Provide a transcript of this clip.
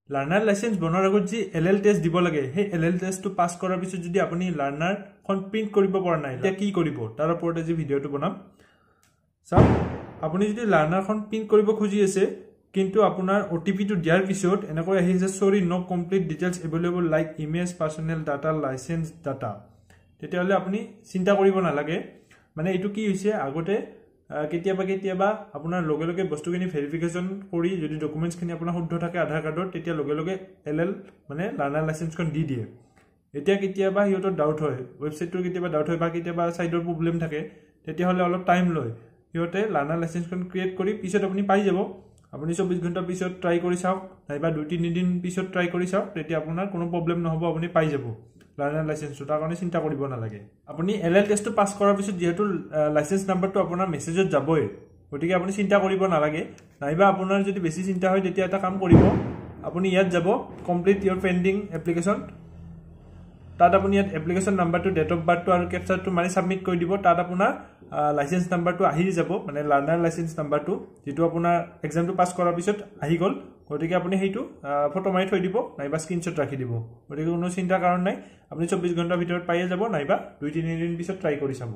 learner licence বনোৱাৰ আগত যি এলএল টেষ্ট দিব লাগে সেই এলএল টেষ্টটো পাছ কৰাৰ পিছত যদি আপুনি লাৰ্নাৰখন প্ৰিন্ট কৰিব পৰা নাই তেতিয়া কি কৰিব তাৰ ওপৰত আজি ভিডিঅটো বনাম চাওক আপুনি যদি লাৰ্নাৰখন প্ৰিন্ট কৰিব খুজি আছে কিন্তু আপোনাৰ ওটিপি টো দিয়াৰ পিছত এনেকৈ আহিছে sorry no complete details available like image personal data license data তেতিয়াহলে আপুনি চিন্তা কৰিব নালাগে মানে এটো কি হৈছে আগতে কেতিয়াবা আপোনাৰ লগে লগে বস্তুখিনি ভেৰিফিকেশন কৰি যদি ডকুমেন্টছখিনি আপোনাৰ শুদ্ধ থাকে আধাৰ কাৰ্ডৰ তেতিয়া লগে লগে এলএল মানে লাৰ্নাৰ লাইসেন্সখন দি দিয়ে এতিয়া কেতিয়াবা হিয়তৰ ডাউট হয় ওয়েবসাইটৰ কেতিয়াবা ডাউট হয় বা কেতিয়াবা সাইডৰ প্ৰবলেম থাকে তেতিয়াহলে অলপ টাইম লয় হিয়তে লাৰ্নাৰ লাইসেন্সখন ক্ৰিয়েট কৰি পিছত আপুনি পাই যাব আপুনি 24 ঘণ্টা পিছত ট্ৰাই কৰি চাওক নাইবা 2-3 দিন পিছত ট্ৰাই কৰি চাওক তেতিয়া আপোনাৰ কোনো প্ৰবলেম নহব আপুনি পাই যাব লাৰ্নাৰ লাইসেন্সটো তাৰ কাৰণে চিন্তা কৰিব নালাগে আপুনি এলএল টেষ্টটো পাস কৰাৰ পিছত যেহেতু লাইসেন্স নাম্বাৰটো আপোনাৰ মেসেজত যাবই গতিকে আপুনি চিন্তা কৰিব নালাগে নাইবা আপোনাৰ যদি বেছি চিন্তা হয় তেতিয়া এটা কাম কৰিব আপুনি ইয়াত যাব কমপ্লিট ইওৰ পেন্ডিং এপ্লিকেশন তাত আপুনি ইয়াত এপ্লিকেশন নাম্বাৰটো ডেট অফ বাৰ্থটো আৰু ক্যাপচাৰটো মাৰি সাবমিট কৰি দিব তাত আপোনাৰ লাইসেন্স নাম্বাৰটো আহি যাব মানে লাৰ্নাৰ লাইসেন্স নাম্বাৰটো যেটো আপোনাৰ এক্সামটো পাস কৰাৰ পিছত আহি গল গতিকে আপুনি হেইটো ফটো মাৰি থৈ দিব নাইবা স্ক্ৰিনশ্বট ৰাখি দিব গতিকে কোনো চিন্তা কাৰণ নাই আপুনি 24 ঘণ্টাৰ ভিতৰত পাইয়ে যাব নাইবা 2-3 দিন পিছত ট্ৰাই কৰি চাব